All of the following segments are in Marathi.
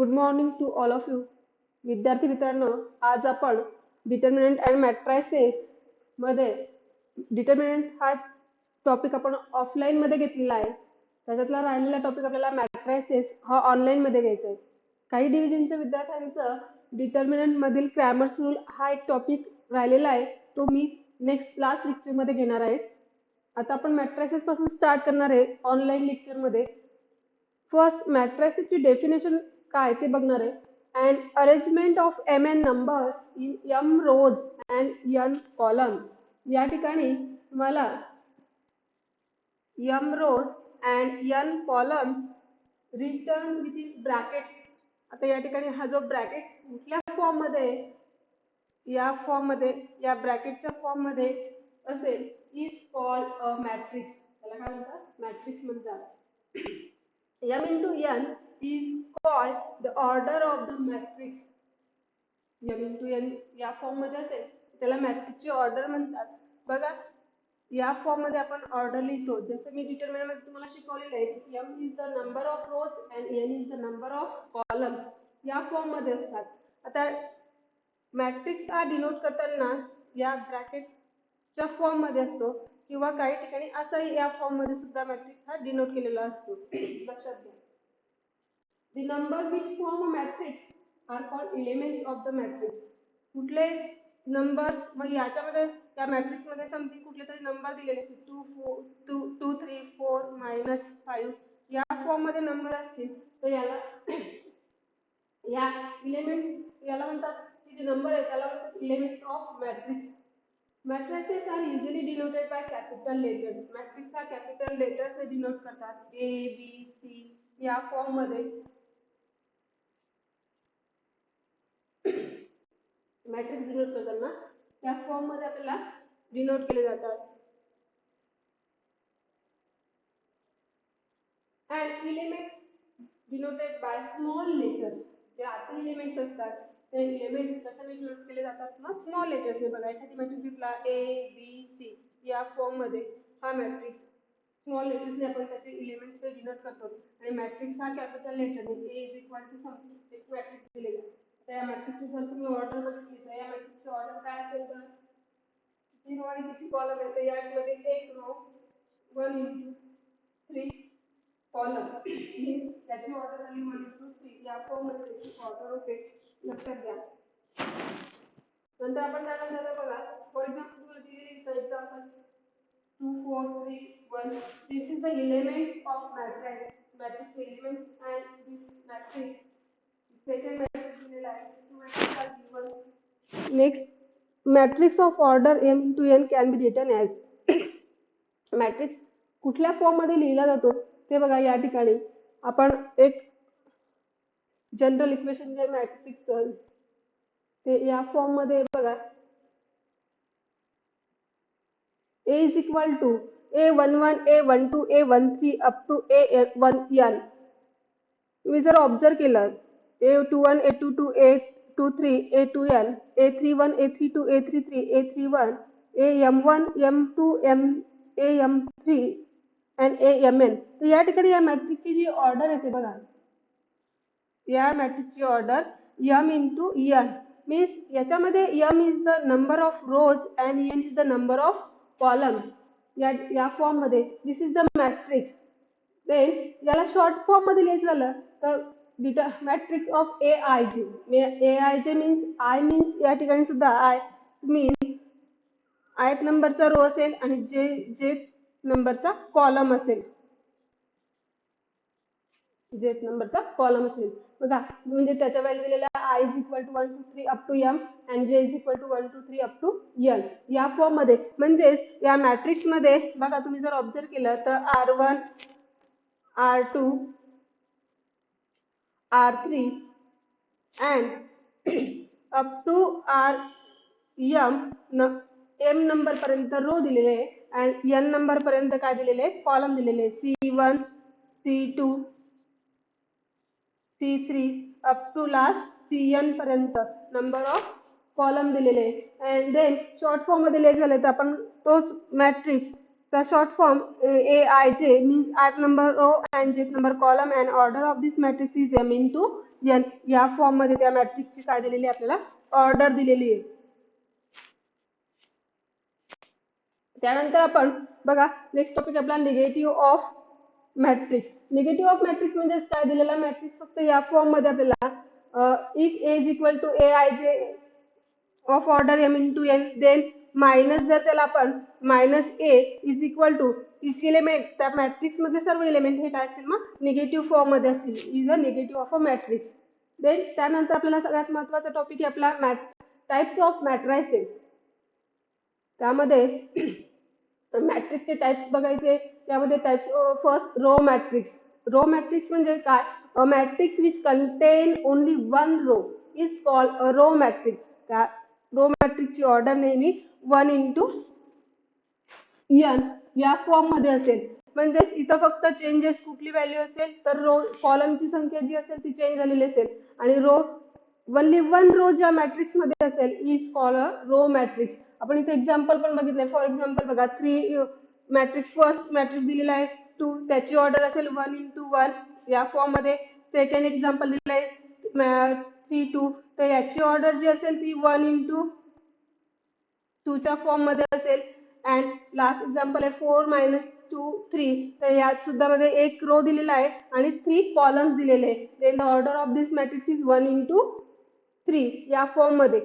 Good morning to all of you. विद्यार्थी मित्रांनो, आज आपण डिटर्मिनंट अँड मॅट्रायसेस मध्ये डिटर्मिनंट हा टॉपिक आपण ऑफलाईन मध्ये घेतलेला आहे. त्याच्यातला राहिलेला टॉपिक आपल्याला मॅट्रायसेस हा ऑनलाईन मध्ये घ्यायचा आहे. काही डिव्हिजनच्या विद्यार्थ्यांचं डिटर्मिनंट मधील क्रॅमर्स रूल हा एक टॉपिक राहिलेला आहे, तो मी नेक्स्ट लास्ट लेक्चर मध्ये घेणार आहे. आता आपण मॅट्रायसेस पासून स्टार्ट करणार आहे ऑनलाईन लेक्चर मध्ये. फर्स्ट मॅट्रायसेसची डेफिनेशन काय ते बघणार आहे. And arrangement of M N numbers in M rows and N columns. या ठिकाणी तुम्हाला M rows and N columns return with in brackets. आता या ठिकाणी हा जो ब्रॅकेट कुठल्या फॉर्म मध्ये, या फॉर्म मध्ये, या ब्रॅकेटच्या फॉर्म मध्ये असेल इज कॉल्ड अ मॅट्रिक्स. त्याला काय म्हणतात? मॅट्रिक्स म्हणतात. M into n is called the order of the matrix. M into n या फॉर्म मध्ये असेल त्याला मॅट्रिक्सची ऑर्डर म्हणतात. बघा, या फॉर्म मध्ये आपण ऑर्डर लिहितो. जसं मी डिटरमिनंट मध्ये तुम्हाला शिकवलेलं आहे की m is the number of rows and n is the number of columns. या फॉर्म मध्ये असतात. आता मॅट्रिक्स हा डिनोट करताना या ब्रॅकेटच्या फॉर्म मध्ये असतो किंवा काही ठिकाणी असाही या फॉर्म मध्ये सुद्धा मॅट्रिक्स हा डिनोट केलेला असतो. लक्षात घ्या. The number which form a matrix are called elements of the matrix. कुठले नंबर, मग याच्यामध्ये त्या मॅट्रिक्स मध्ये समथिंग कुठले तरी नंबर दिलेले असतील 2 3 4 -5 या फॉर्म मध्ये नंबर असतील तर याला या एलिमेंट्स याला म्हणतात की जे नंबर आहे त्याला म्हणतात elements of matrix. Matrices are usually denoted by capital letters. Matrix हा capital letters से डिनोट करतात. A, B, C या फॉर्म मध्ये मॅट्रिक्स डिनोट करताना त्या फॉर्म मध्ये आपल्याला डिनोट केले जातात. And elements denoted by small letters. जे आतील एलिमेंट्स असतात ते एलिमेंट्स कशाने डिनोट केले जातात? मग स्मॉल लेटर्सने. बघा, एखादी मॅट्रिक्स घेतला A, B, C या फॉर्म मध्ये हा मॅट्रिक्स स्मॉल लेटर्सने आपण त्याचे एलिमेंट्स डिनोट करतो. आणि मॅट्रिक्स हा कॅपिटल लेटरने A is equal to something एक मॅट्रिक्स दिलेला आहे. तर या मॅट्रिक्सची जर तुम्ही ऑर्डर बघितली तर या मॅट्रिक्सची ऑर्डर काय असेल तर किती रो आणि किती कॉलम आहे तर यामध्ये एक रो 1 into 3 कॉलम मीन्स त्याची ऑर्डर झाली 1 2 3 या फॉर्म मध्ये त्याची ऑर्डर होते. लक्षात घ्या. नंतर आपण काय करणार बघा. फॉर एक्झाम्पल तुम्हाला दिलेली example 2 4 3 1. This is the elements of matrix elements and this matrix second matrix दिलेला आहे. Matrix R given. Next, matrix of order m into n can be written as. Matrix कुठल्या फॉर्म मध्ये लिहिला जातो ते बघा. या ठिकाणी आपण एक जनरल इक्वेशन जे मॅट्रिक्स ते या फॉर्म मध्ये बघा. A is equal to A11 A12 A13 up to A1n. तुम्ही जर ऑब्झर्व केलं A21 A22 A23 A2n A31 A32 A33 A31 AM1 M2 AM3 and AMN. तर या ठिकाणी या मॅट्रिक्सची जी ऑर्डर येते बघा, या मॅट्रिक्सची order m into n means याच्यामध्ये m is the number of rose and n is the number of columns. या फॉर्म मध्ये this is the matrix. Then याला शॉर्ट फॉर्म मध्ये लिहायचं झालं तर matrix of AIJ. AIJ means I means या ठिकाणी सुद्धा आय मीन्स ith नंबरचा रो असेल आणि जे नंबरचा कॉलम असेल. जेथ नंबरचा कॉलम असेल बघा. म्हणजे त्याच्या व्हॅल्यू दिलेल्या I is equal to 1 2 3 up to m and J is equal to 1 2 3 up to n या फॉर्म मध्ये. म्हणजेच या मॅट्रिक्स मध्ये बघा, तुम्ही जर ऑब्झर्व केलं तर R1 R2 R3 and up to m number पर्यंत रो दिलेले आहे अँड n नंबर पर्यंत काय दिलेले आहे? कॉलम दिलेले आहे. C1 C2 C3 up to last CN पर्यंत नंबर ऑफ कॉलम दिलेले आहे. अँड देन शॉर्ट फॉर्म मध्ये लिहायचं झालं तर आपण तोच matrix The short form Aij means ith number row and jth number column and order of this matrix is m into n. या फॉर्म मध्ये त्या मॅट्रिक्सची काय दिलेली आपल्याला ऑर्डर दिलेली आहे. त्यानंतर आपण बघा नेक्स्ट टॉपिक आपला negative of matrix. Negative of matrix म्हणजे काय दिलेला मॅट्रिक्स फक्त या फॉर्म मध्ये आपल्याला if A is equal to A I J of order M into N then minus जर त्याला आपण minus A is equal to each element त्या मॅट्रिक्स मधले सर्व एलिमेंट हे काय असतील मग निगेटिव्ह फॉर्म मध्ये असतील is a negative of a matrix. Then त्यानंतर आपल्याला सगळ्यात महत्त्वाचा टॉपिक आहे आपला टाइप्स ऑफ मॅट्रायसेस. त्यामध्ये मॅट्रिक्सचे टाइप्स बघायचे. त्यामध्ये types first row matrix. Row matrix म्हणजे काय a matrix which contain only one row is called a row matrix. त्या रो मॅट्रिक्सची ऑर्डर नेहमी 1 इंटू n या फॉर्म मध्ये असेल. म्हणजे इथं फक्त चेंजेस कुठली व्हॅल्यू असेल तर रो कॉलमची संख्या जी असेल ती चेंज झालेली असेल आणि रो ओनली वन रो ज्या मॅट्रिक्स मध्ये असेल is called a row matrix. आपण इथे एक्झाम्पल पण बघितलंय. फॉर एक्झाम्पल बघा 3 मॅट्रिक्स फर्स्ट मॅट्रिक्स दिलेला आहे 2 त्याची ऑर्डर असेल 1 इंटू 1 या फॉर्म मध्ये. सेकंड एक्झाम्पल दिलेलं आहे 3 2 तर याची ऑर्डर जी असेल ती 1 इंटू 2 च्या फॉर्म मध्ये असेल. अँड लास्ट एक्झाम्पल आहे 4 मायनस 2 3 तर यात सुद्धा मध्ये एक रो दिलेला आहे आणि 3 कॉलम्स दिलेले आहे. Then the order of this matrix is 1 into 3 या फॉर्म मध्ये.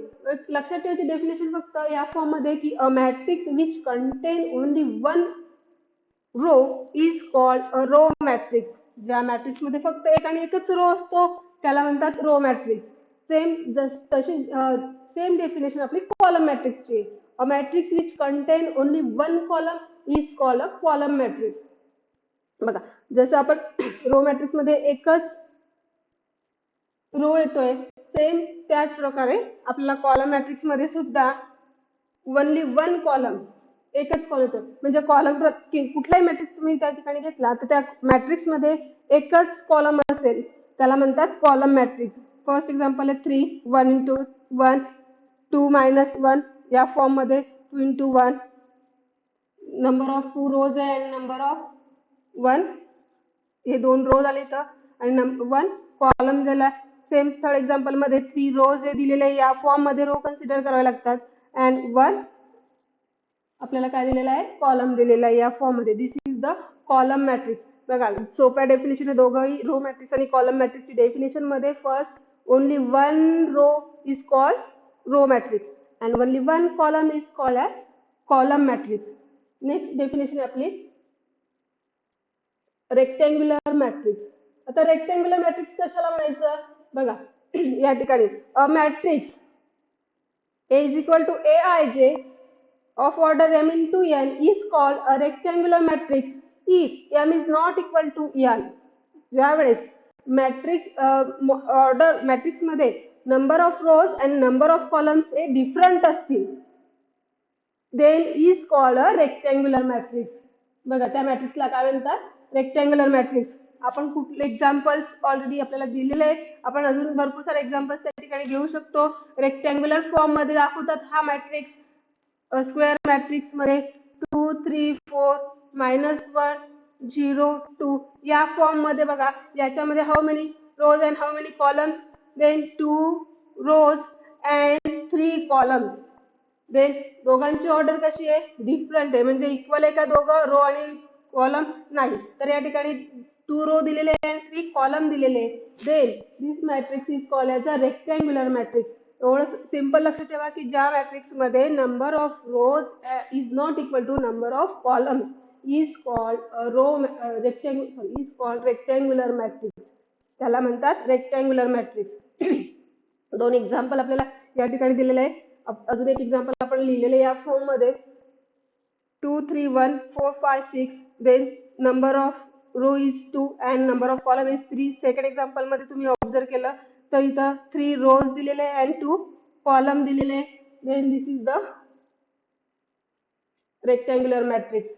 लक्षात ठेवायची डेफिनेशन फक्त या फॉर्म मध्ये की a matrix which contain only one row is called a row matrix. ज्या मॅट्रिक्स मध्ये फक्त एक आणि एकच रो असतो त्याला म्हणतात रो मॅट्रिक्स. तशी सेम डेफिनेशन आपली कॉलम मॅट्रिक्सची. A matrix which contain only one column is called a column matrix. बघा जसं आपण रो मॅट्रिक्स मध्ये एकच रो येतोय सेम त्याच प्रकारे आपल्याला कॉलम मॅट्रिक्स मध्ये सुद्धा ओनली वन कॉलम एकच कॉलम येतो. म्हणजे कॉलम कुठलाही मॅट्रिक्स तुम्ही त्या ठिकाणी घेतला तर त्या मॅट्रिक्स मध्ये एकच कॉलम असेल त्याला म्हणतात कॉलम मॅट्रिक्स. फर्स्ट एक्झाम्पल आहे 3 1 इंटू 1 2 मायनस 1 या फॉर्म मध्ये 2 इंटू 1 नंबर ऑफ 2 रोज आहे आणि नंबर ऑफ 1 हे 2 रोज आले इथं आणि नंबर 1 कॉलम दिला. सेम थर्ड एक्झाम्पल मध्ये 3 रोज हे दिलेले या फॉर्म मध्ये रो कन्सिडर करावे लागतात अँड 1 आपल्याला काय दिलेला आहे कॉलम दिलेला आहे या फॉर्म मध्ये. This is the column matrix. बघा सोप्या डेफिनेशन आहे दोघंही रो मॅट्रिक्स आणि कॉलम मॅट्रिक्सची. डेफिनेशन मध्ये first only one row is called row matrix and only one column is called as column matrix. Next definition आपली रेक्टँग्युलर मॅट्रिक्स. आता रेक्टँग्युलर मॅट्रिक्स कशाला म्हणायचं बघा या ठिकाणी अ matrix A is equal to Aij of order m into n is called a rectangular matrix if m is not equal to n. ज्यावेळेस मॅट्रिक्स ऑर्डर मॅट्रिक्स मध्ये number of rose and number of columns हे डिफरंट असतील then is called a rectangular matrix. बघा त्या मॅट्रिक्सला काय म्हणतात रेक्टँग्युलर मॅट्रिक्स. आपण कुठले एक्झाम्पल्स ऑलरेडी आपल्याला दिलेले आहेत. आपण अजून भरपूर सारे एक्झाम्पल्स त्या ठिकाणी घेऊ शकतो. रेक्टँग्युलर फॉर्म मध्ये दाखवतात हा मॅट्रिक्स. स्क्वेअर मॅट्रिक्स मध्ये 2 3 4 -1 0 2 या फॉर्म मध्ये बघा याच्यामध्ये how many rose and how many columns then 2 rose and 3 columns. Then दोघांची ऑर्डर कशी आहे डिफरंट आहे म्हणजे इक्वल आहे का दोघं रो आणि कॉलम नाही. तर या ठिकाणी 2 रो दिलेले आहे आणि 3 कॉलम दिलेले आहे. Then this matrix is called as a rectangular matrix. एवढं सिंपल लक्षात ठेवा की ज्या मॅट्रिक्स मध्ये number of rose is not equal to number of columns is called rectangular matrix. त्याला म्हणतात रेक्टँग्युलर मॅट्रिक्स. दोन एक्झाम्पल आपल्याला या ठिकाणी दिलेले आहे. अजून एक एक्झाम्पल आपण लिहिलेले या फॉर्म मध्ये 2 3 1 4 5 6 then number of row is 2 and number of column is 3. Second example मध्ये तुम्ही ऑब्झर्व केलं तर इथं 3 रोज दिलेले अँड 2 कॉलम दिलेले. Then this is the rectangular matrix.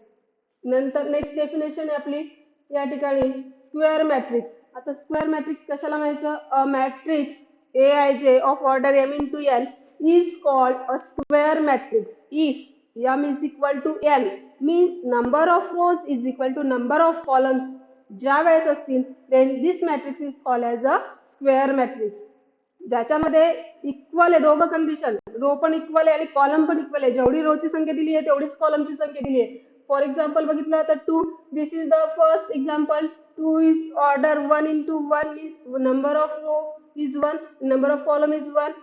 नंतर नेक्स्ट डेफिनेशन आहे आपली या ठिकाणी स्क्वेअर मॅट्रिक्स. आता स्क्वेअर मॅट्रिक्स कशाला म्हणायचं अ matrix Aij of order m into n is called a square matrix if M is equal to N means number of rows is equal to number of columns ज्या वेळेस असतील then this matrix is called as a square matrix. ज्याच्यामध्ये इक्वल आहे दोघं कंडिशन, रो पण इक्वल आहे आणि कॉलम पण इक्वल आहे. जेवढी रोची संख्या दिली आहे तेवढीच कॉलमची संख्या दिली आहे. फॉर एक्झाम्पल बघितलं तर 2, this is the first example. 2 is order 1 into 1 means number of row is 1, number of column is 1.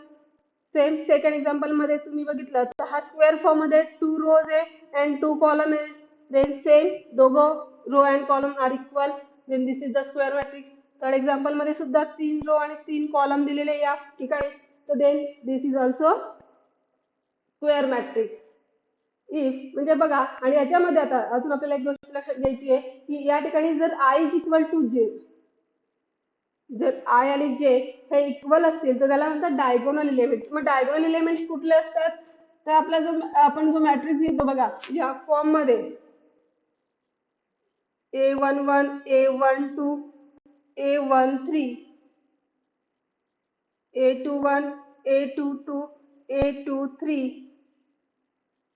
Same second example मध्ये तुम्ही बघितलं तर हा स्क्वेअर फॉर्म मध्ये 2 rows आहे and 2 column आहे. देन सेम दोघं row and column R equal. Then this is the square matrix. Third example मध्ये सुद्धा 3 रो आणि 3 कॉलम दिलेले या ठिकाणी. तर then this is also square matrix. If म्हणजे बघा, आणि याच्यामध्ये आता अजून आपल्याला एक गोष्ट लक्षात घ्यायची आहे की या ठिकाणी जर I is equal to J, जर आय आणि जे हे इक्वल असतील तर त्याला म्हणतात डायगोनल एलिमेंट्स. मग डायगोनल एलिमेंट्स कुठले असतात तर आपला जो आपण जो मॅट्रिक्स घेतो बघा या फॉर्म मध्ये A11, A12, A13, A21, A22, A23,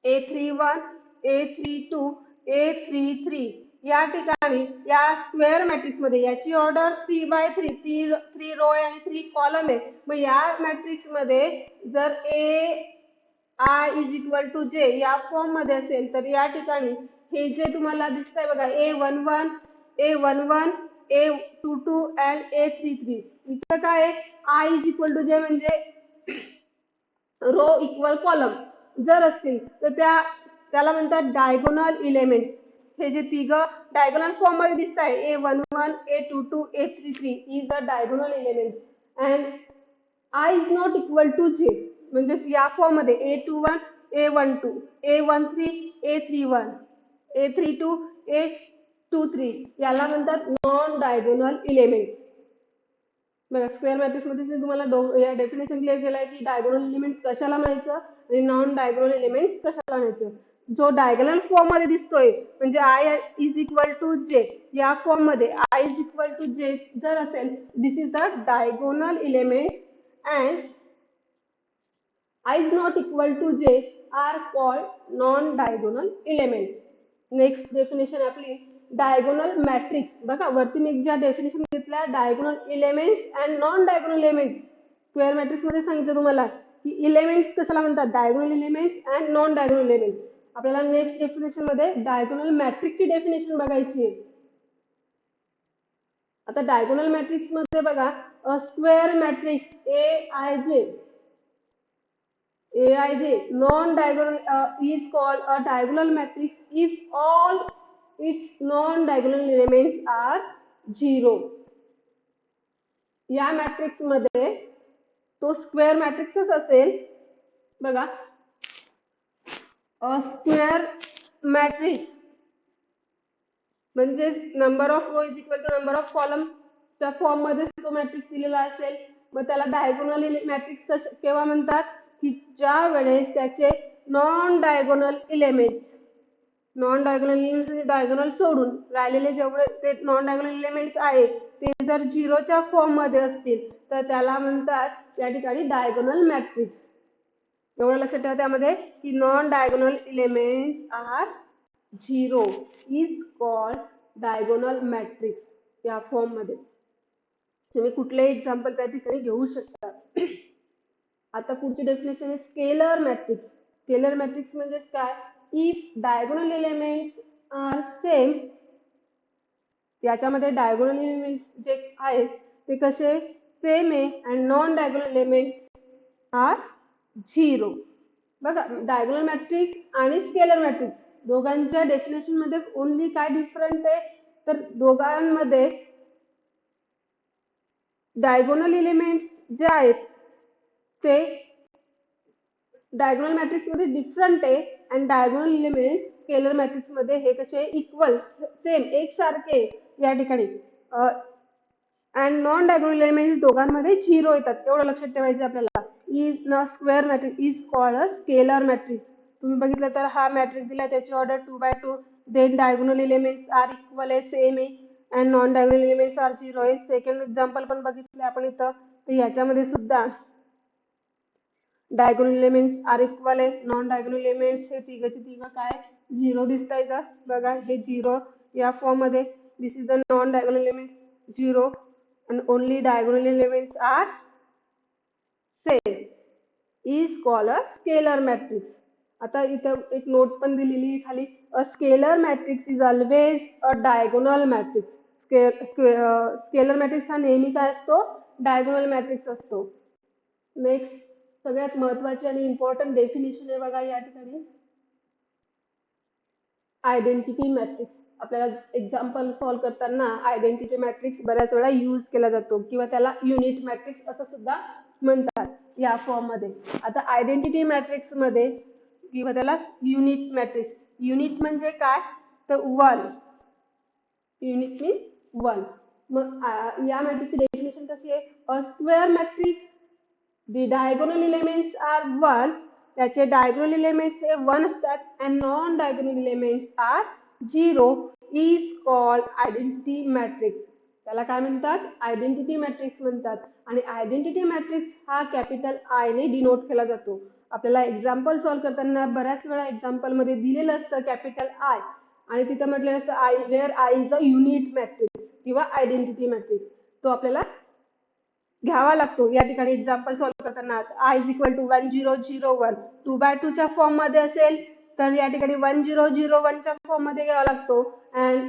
A31, A32, A33 या ठिकाणी या स्क्वेअर मॅट्रिक्स मध्ये याची ऑर्डर 3 by 3 3 रो आणि 3 कॉलम आहे. मग या मॅट्रिक्स मध्ये जर I इज इक्वल टू जे या फॉर्म मध्ये असेल तर या ठिकाणी हे जे तुम्हाला दिसतंय बघा A11, A11, A22 and A33 इथं काय आहे I इज इक्वल टू जे म्हणजे रो इक्वल कॉलम जर असतील तर त्याला म्हणतात डायगोनल एलिमेंट्स. हे जे तिघं डायगोनल फॉर्म मध्ये दिसत आहे A11, A22, A33 is a diagonal elements and I is not equal to जे म्हणजे या फॉर्म मध्ये A21, A12, A13, A31, A32, A23 याला म्हणतात नॉन डायगोनल एलिमेंट्स. बघा स्क्वेअर मॅट्रिक्स मध्ये मी तुम्हाला या डेफिनेशन क्लिअर केलं आहे की डायगोनल एलिमेंट्स कशाला म्हणायचं आणि नॉन डायगोनल एलिमेंट्स कशाला म्हणायचं. जो डायगोनल फॉर्म मध्ये दिसतोय म्हणजे आय इज इक्वल टू जे या फॉर्म मध्ये I is equal to J जर असेल this is the diagonal elements and I is not equal to J are called non-diagonal elements. Next definition आपली डायगोनल मॅट्रिक्स. बघा वरती मी ज्या डेफिनेशन घेतल्या diagonal elements and non diagonal elements. Square matrix मध्ये सांगितलं तुम्हाला की एलिमेंट्स कशाला म्हणतात diagonal elements and non diagonal elements. आपल्याला नेक्स्ट डेफिनेशन मध्ये डायगोनल मॅट्रिक्सची डेफिनेशन बघायची आहे. आता डायगोनल मॅट्रिक्स मध्ये बघा अ square matrix Aij non-diagonal is called a diagonal matrix if all its non-diagonal elements are 0. या मॅट्रिक्स मध्ये तो स्क्वेअर मॅट्रिक्सच असेल. बघा अ स्क्वेअर मॅट्रिक्स म्हणजे number of row is equal to number of column च्या फॉर्म मध्ये तो मॅट्रिक्स दिलेला असेल. मग त्याला डायगोनल मॅट्रिक्स केव्हा म्हणतात की ज्या वेळेस त्याचे नॉन डायगोनल एलिमेंट्स म्हणजे डायगोनल सोडून राहिलेले जेवढे ते नॉन डायगोनल एलिमेंट्स आहेत ते जर झिरोच्या फॉर्म मध्ये असतील तर त्याला म्हणतात या ठिकाणी डायगोनल मॅट्रिक्स. एवढं लक्षात ठेवा त्यामध्ये की non diagonal elements R 0 is called diagonal matrix. या फॉर्म मध्ये तुम्ही कुठलेही एक्झाम्पल त्या ठिकाणी घेऊ शकता. आता पुढची डेफिनेशन आहे स्केलर मॅट्रिक्स. स्केलर मॅट्रिक्स म्हणजे काय if diagonal elements R same. याच्यामध्ये डायगोनल एलिमेंट्स जे आहेत ते कसे सेम आहे and non diagonal elements R 0. बघा डायगोनल मॅट्रिक्स आणि स्केलर मॅट्रिक्स दोघांच्या डेफिनेशन मध्ये ओनली काय डिफरंट आहे तर दोघांमध्ये डायगोनल एलिमेंट्स जे आहेत ते डायगोनल मॅट्रिक्स मध्ये डिफरंट आहे and diagonal elements scalar matrix मध्ये हे कसे इक्वल सेम एकसारखे या ठिकाणी अँड नॉन डायगोनल एलिमेंट्स दोघांमध्ये 0 येतात. एवढं लक्षात ठेवायचं आपल्याला. इज न square matrix is called a scalar matrix. तुम्ही बघितलं तर हा मॅट्रिक्स दिला त्याची order 2 by 2 then diagonal elements R equal आहे सेम आहे and non diagonal elements R 0 आहे. सेकंड एक्झाम्पल पण बघितले आपण इथं तर याच्यामध्ये सुद्धा डायगोनल एलिमेंट्स आर इक्वल आहे. नॉन डायगोनल एलिमेंट्स हे तिघचे तिघ काय झिरो दिसत आहे का बघा, हे झिरो या फॉर्म मध्ये. This is the non diagonal elements zero and only diagonal elements are same is called a scalar matrix. आता इथं एक नोट पण दिलेली खाली, a scalar matrix is always a diagonal matrix. Scalar matrix हा नेहमी काय असतो, डायगोनल मॅट्रिक्स असतो. नेक्स्ट सगळ्यात महत्वाची आणि इम्पॉर्टंट डेफिनेशन आहे बघा या ठिकाणी, आयडेंटिटी मॅट्रिक्स. आपल्याला एक्झाम्पल सॉल्व्ह करताना आयडेंटिटी मॅट्रिक्स बऱ्याच वेळा यूज केला जातो किंवा त्याला युनिट मॅट्रिक्स असं सुद्धा म्हणतात या फॉर्म मध्ये. आता आयडेंटिटी मॅट्रिक्स मध्ये किंवा त्याला युनिट मॅट्रिक्स, युनिट म्हणजे काय तर वन, युनिट मीन्स वन. मग या मॅट्रिक्सची डेफिनेशन कशी आहे, a square matrix the diagonal elements are 1, त्याचे diagonal elements हे 1 असतात and non diagonal elements are 0 is called identity matrix. त्याला काय म्हणतात, आयडेंटिटी मॅट्रिक्स म्हणतात. आणि आयडेंटिटी मॅट्रिक्स हा कॅपिटल आय ने डिनोट केला जातो. आपल्याला एक्झाम्पल सॉल्व्ह करताना बऱ्याच वेळा एक्झाम्पल मध्ये दिलेलं असतं कॅपिटल आय आणि तिथं म्हटलेलं असतं I wear I is a unit matrix किंवा आयडेंटिटी मॅट्रिक्स. तो आपल्याला घ्यावा लागतो या ठिकाणी एक्झाम्पल सॉल्व्ह करताना. आय इज इक्वल टू 1001 2/2 च्या फॉर्म मध्ये असेल तर या ठिकाणी 1001 च्या फॉर्म मध्ये घ्यावा लागतो. अँड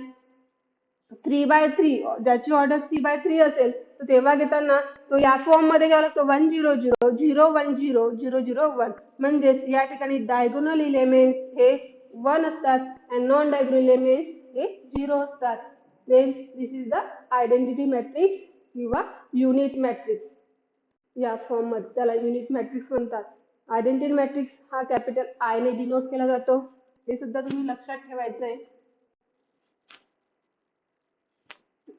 3/3 ज्याची ऑर्डर 3/3 असेल तर तेव्हा घेताना तो या फॉर्म मध्ये घ्यावा लागतो 100 010 001. म्हणजेच या ठिकाणी डायगोनल एलिमेंट्स हे 1 असतात अँड नॉन डायगोनल एलिमेंट्स हे 0 असतात. Then this is the identity matrix किंवा युनिट मॅट्रिक्स. या फॉर्म मध्ये त्याला युनिट मॅट्रिक्स म्हणतात. आयडेंटिटी मॅट्रिक्स हा कॅपिटल आय ने डिनोट केला जातो, हे सुद्धा तुम्ही लक्षात ठेवायचं आहे.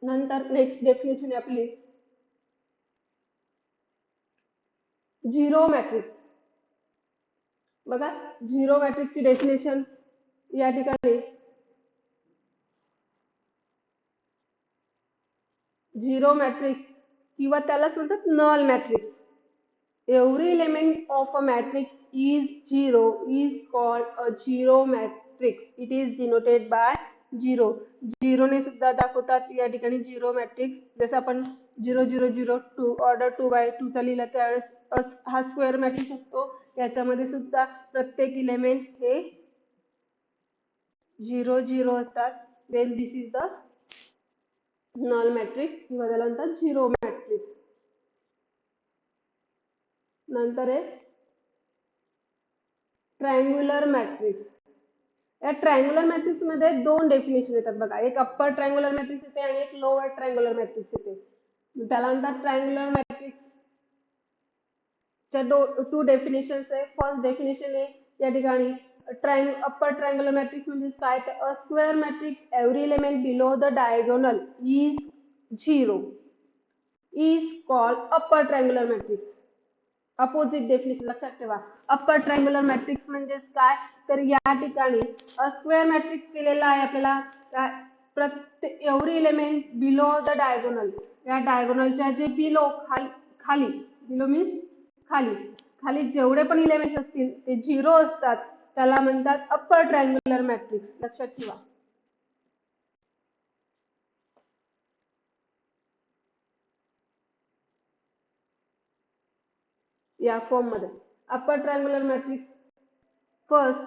नंतर नेक्स्ट डेफिनेशन आहे आपली झिरो मॅट्रिक्स. बघा झिरो मॅट्रिक्सची डेफिनेशन या ठिकाणी, झिरो मॅट्रिक्स किंवा त्यालाच म्हणतात null matrix. Every element of a matrix is zero is called a zero matrix. It is denoted by zero. Zero ने सुद्धा दाखवतात या ठिकाणी झिरो मॅट्रिक्स. जसं आपण 0002 ऑर्डर 2/2 चा लिहिला त्यावेळेस हा स्क्वेअर मॅट्रिक्स असतो. याच्यामध्ये सुद्धा प्रत्येक इलेमेंट हे 0 असतात. Then this is the null matrix किंवा त्याला म्हणतात झिरो मॅट्रिक्स. नंतर आहे ट्रायंग्युलर मॅट्रिक्स. या ट्रायंग्युलर मॅट्रिक्स मध्ये दोन डेफिनेशन येतात बघा, एक अप्पर ट्रायंग्युलर मॅट्रिक्स येते आणि एक लोअर ट्रायंग्युलर मॅट्रिक्स येते. त्याला म्हणतात ट्रायंग्युलर मॅट्रिक्स च्या टू डेफिनेशन्स आहे. फर्स्ट डेफिनेशन आहे या ठिकाणी अप्पर ट्रायंग्युलर मॅट्रिक्स म्हणजे काय तर अ square matrix every element below the diagonal is 0 is called upper triangular matrix. Opposite definition लक्षात ठेवा. अप्पर ट्रायंग्युलर मॅट्रिक्स म्हणजे काय तर या ठिकाणी स्क्वेअर मॅट्रिक्स केलेला आहे आपल्याला, प्रत्येक every element below the diagonal, या डायगोनलच्या जे बिलो खाली बिलो मीन्स खाली खाली जेवढे पण एलिमेंट्स असतील ते 0 असतात, त्याला म्हणतात अप्पर ट्रायंग्युलर मॅट्रिक्स. लक्षात ठेवा. या फॉर्म मध्ये अप्पर ट्रायंग्युलर मॅट्रिक्स फर्स्ट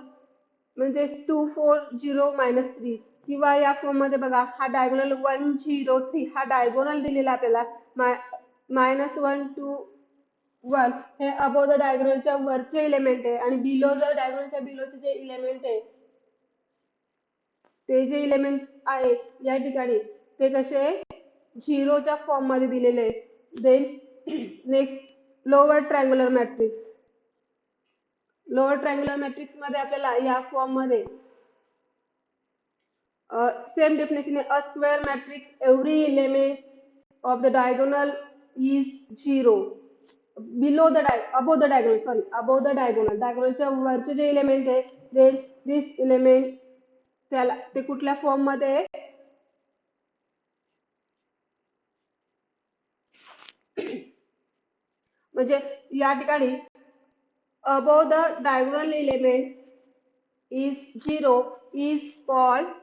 म्हणजे 2 4 0 -3 किंवा या फॉर्म मध्ये बघा हा डायगोनल 1 0 3 हा डायगोनल दिलेला आपल्याला, -1 2 1 हे अबोव द डायगोनलच्या वरचे एलिमेंट आहे आणि बिलो द डायगोनलच्या बिलोचे जे एलिमेंट आहे ते जे एलिमेंट आहे या ठिकाणी ते कसे 0च्या फॉर्म मध्ये दिलेले आहे. Then next lower triangular matrix. Lower triangular matrix मध्ये आपल्याला या फॉर्म मध्ये सेम डेफिनेशन आहे. A square matrix every element of the diagonal is 0 below the above the diagonal, sorry above the diagonal, डायगोनलच्या वरचे जे एलिमेंट आहे देन दिस एलिमेंट त्याला ते कुठल्या फॉर्म मध्ये आहे म्हणजे या ठिकाणी above the diagonal elements is 0 is called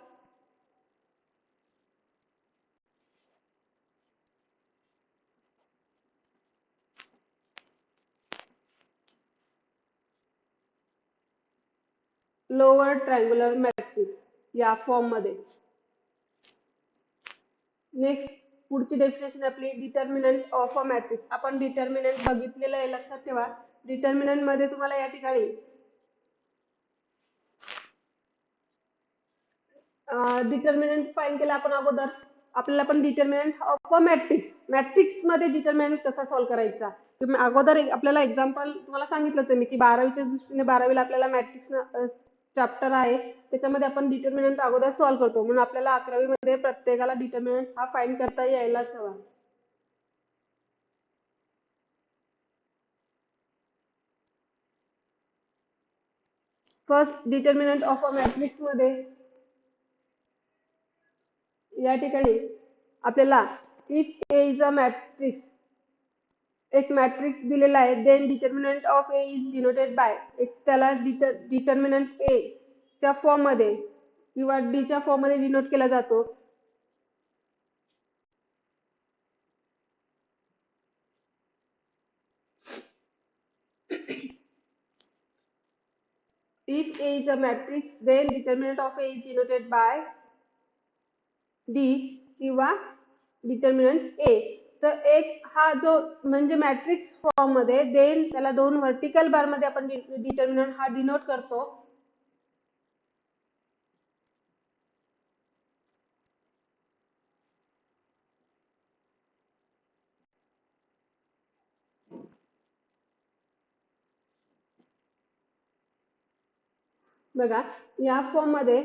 lower triangular matrix या फॉर्म मध्ये. नेक्स्ट पुढची डेफिनेशन आपली डिटर्मिनंट ऑफ अ मॅट्रिक्स. आपण डिटर्मिनंट बघितलेलं आहे, लक्षात ठेवा. डिटर्मिनंट मध्ये तुम्हाला या ठिकाणी डिटर्मिनंट फाइंड केला आपण अगोदर. आपल्याला पण डिटर्मिनंट ऑफ अ मॅट्रिक्स मध्ये डिटर्मिनंट कसा सॉल्व्ह करायचा. अगोदर आपल्याला एक्झाम्पल तुम्हाला सांगितलंच आहे मी की 12वीच्या दृष्टीने 12वीला आपल्याला मॅट्रिक्स चॅप्टर आहे, त्याच्यामध्ये आपण डिटर्मिनंट अगोदर सॉल्व्ह करतो. म्हणून आपल्याला 11वी मध्ये प्रत्येकाला डिटर्मिनंट हा फाइंड करता यायलाच हवा. First determinant of a matrix मध्ये या ठिकाणी आपल्याला if A is a matrix, एक मॅट्रिक्स दिलेला आहे, then determinant of A is denoted by, एक त्याला डिटर्मिनंट ए च्या फॉर्म मध्ये किंवा डी च्या फॉर्म मध्ये डिनोट केला जातो. If A is a matrix, then determinant of A is denoted by D किंवा डिटर्मिनंट ए. तर एक हा जो म्हणजे मॅट्रिक्स फॉर्म मध्ये, देन त्याला दोन वर्टिकल बार मध्ये आपण डिटर्मिनंट हा डिनोट करतो. बघा या फॉर्म मध्ये